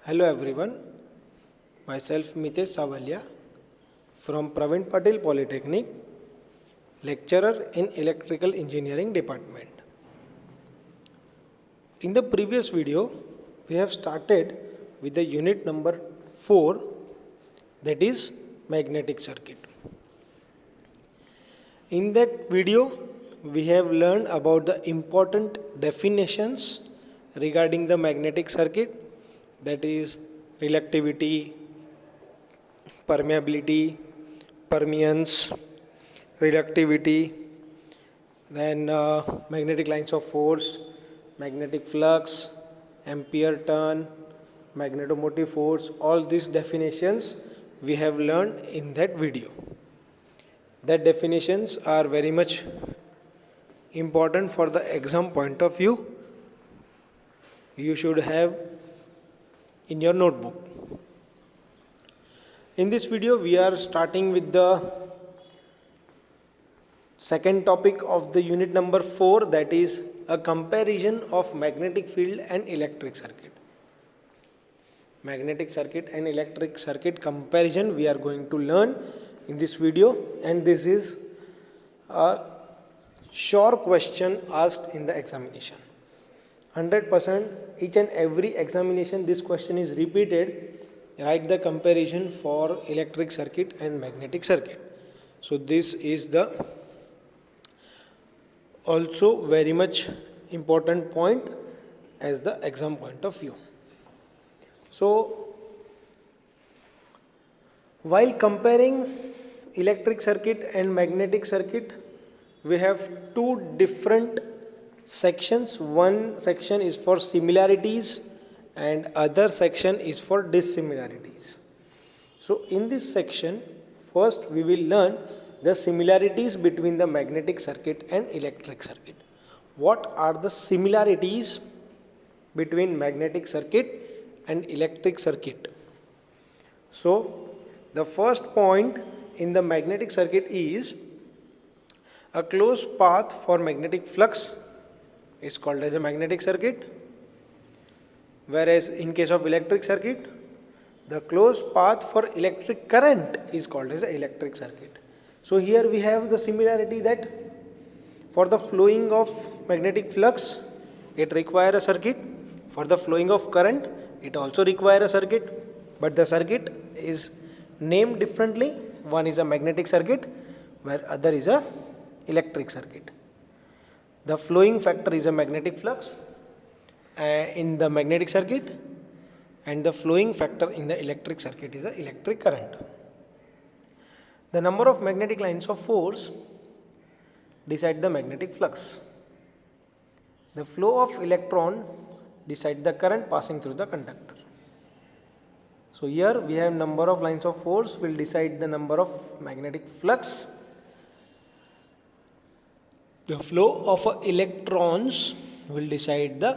Hello everyone, myself Mitesh Savalia from Praveen Patil Polytechnic, lecturer in Electrical Engineering Department. In the previous video, we have started with the unit number 4, that is magnetic circuit. In that video, we have learned about the important definitions regarding the magnetic circuit, that is reactivity, permeability, permeance, reactivity, then magnetic lines of force, magnetic flux, ampere turn, magnetomotive force. All these definitions we have learned in that video. That definitions are very much important for the exam point of view. You should have in your notebook. In this video, we are starting with the second topic of the unit number 4, that is a comparison of magnetic field and electric circuit. Magnetic circuit and electric circuit comparison we are going to learn in this video, and this is a sure question asked in the examination. 100% each and every examination this question is repeated. Write the comparison for electric circuit and magnetic circuit. So this is the also very much important point as the exam point of view. So while comparing electric circuit and magnetic circuit, we have two different sections. One section is for similarities and other section is for dissimilarities. So in this section, first we will learn the similarities between the magnetic circuit and electric circuit. What are the similarities between magnetic circuit and electric circuit? So the first point in the magnetic circuit is a closed path for magnetic flux is called as a magnetic circuit, whereas in case of electric circuit, the closed path for electric current is called as an electric circuit. So here we have the similarity that for the flowing of magnetic flux, it requires a circuit. For the flowing of current, it also requires a circuit, but the circuit is named differently. One is a magnetic circuit, where other is a electric circuit. The flowing factor is a magnetic flux in the magnetic circuit, and the flowing factor in the electric circuit is the electric current. The number of magnetic lines of force decide the magnetic flux. The flow of electron decide the current passing through the conductor. So here we have number of lines of force will decide the number of magnetic flux. The flow of electrons will decide the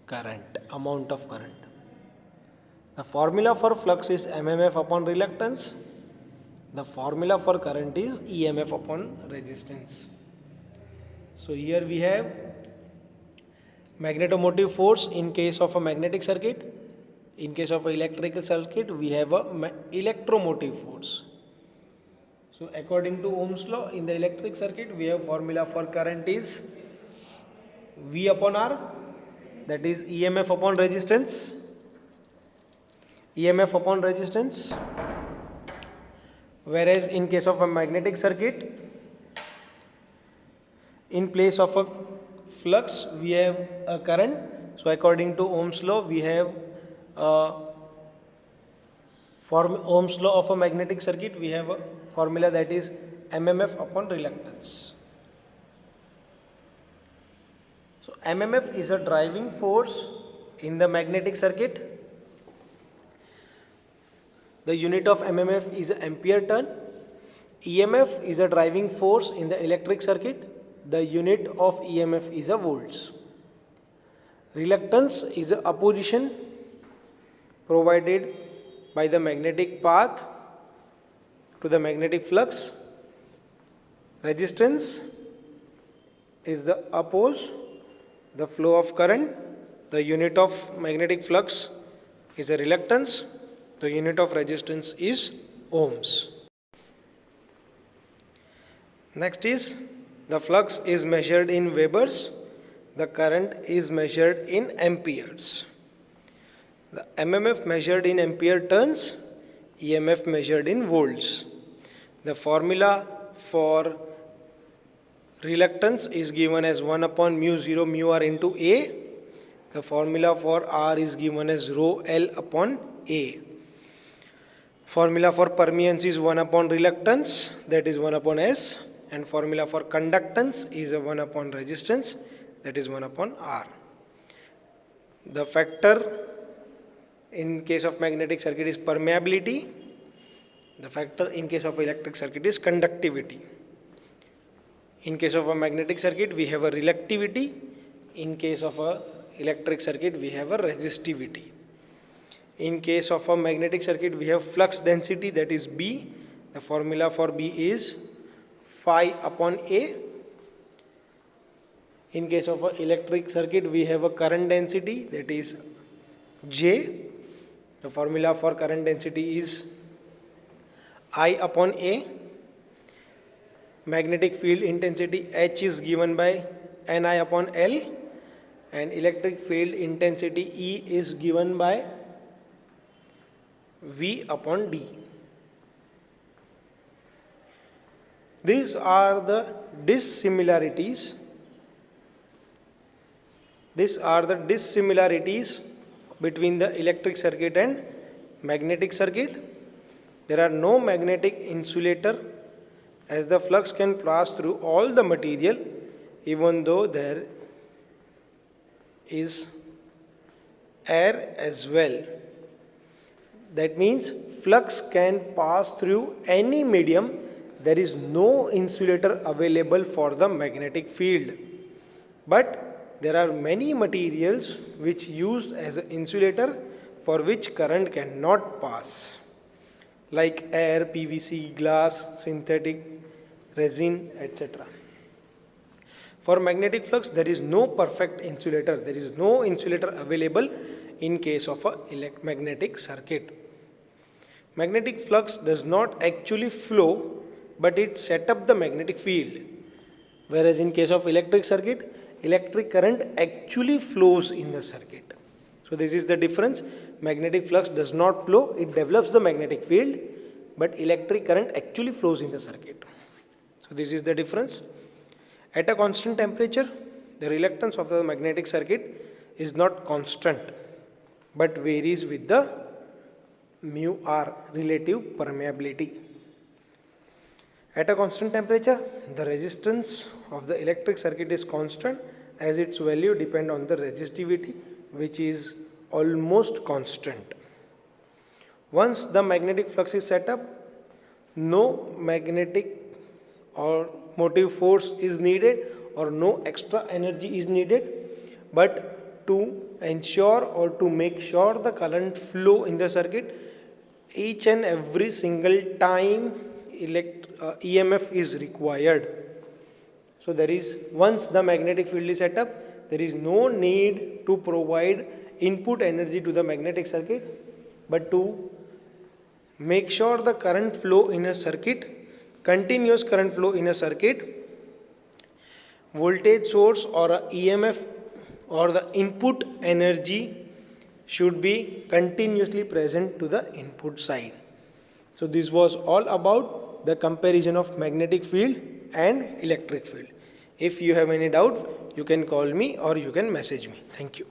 current, amount of current. The formula for flux is MMF upon reluctance. The formula for current is EMF upon resistance. So here we have magnetomotive force in case of a magnetic circuit. In case of an electrical circuit, we have a electromotive force. So according to Ohm's law, in the electric circuit, we have formula for current is V upon R, that is EMF upon resistance. EMF upon resistance. Whereas in case of a magnetic circuit, in place of a flux, we have a current. So according to Ohm's law, we have Ohm's law of a magnetic circuit, we have a formula that is MMF upon reluctance. So MMF is a driving force in the magnetic circuit. The unit of MMF is ampere turn. EMF is a driving force in the electric circuit. The unit of EMF is a volts. Reluctance is a opposition provided by the magnetic path to the magnetic flux. Resistance is the oppose the flow of current. The unit of magnetic flux is a reluctance. The unit of resistance is ohms. Next is the flux is measured in Webers. The current is measured in amperes. The MMF measured in ampere turns, EMF measured in volts. The formula for reluctance is given as 1 upon mu 0 mu r into A. The formula for R is given as rho L upon A. Formula for permeance is 1 upon reluctance, that is 1 upon S. And formula for conductance is a 1 upon resistance, that is 1 upon R. The factor in case of magnetic circuit is permeability. The factor in case of electric circuit is conductivity. In case of a magnetic circuit, we have a reluctivity. In case of a electric circuit, we have a resistivity. In case of a magnetic circuit, we have flux density, that is B. The formula for B is phi upon A. In case of an electric circuit, we have a current density, that is J. The formula for current density is I upon A. Magnetic field intensity H is given by Ni upon L, and electric field intensity E is given by V upon D. These are the dissimilarities. These are the dissimilarities between the electric circuit and magnetic circuit. There are no magnetic insulator, as the flux can pass through all the material even though there is air as well. That means flux can pass through any medium. There is no insulator available for the magnetic field. But there are many materials which used as an insulator for which current cannot pass, like air, PVC, glass, synthetic, resin, etc. For magnetic flux, there is no perfect insulator. There is no insulator available in case of a magnetic circuit. Magnetic flux does not actually flow, but it sets up the magnetic field. Whereas in case of electric circuit, electric current actually flows in the circuit. So this is the difference. Magnetic flux does not flow, it develops the magnetic field, but electric current actually flows in the circuit. So this is the difference. At a constant temperature, the reluctance of the magnetic circuit is not constant, but varies with the mu r, relative permeability. At a constant temperature, the resistance of the electric circuit is constant, as its value depends on the resistivity, which is almost constant. Once the magnetic flux is set up, no magnetic or motive force is needed or no extra energy is needed, but to ensure or to make sure the current flow in the circuit, each and every single time EMF is required. So there is, once the magnetic field is set up, there is no need to provide input energy to the magnetic circuit, but to make sure the current flow in a circuit, continuous current flow in a circuit, voltage source or a EMF or the input energy should be continuously present to the input side. So this was all about the comparison of magnetic field and electric field. If you have any doubt, you can call me or you can message me. Thank you.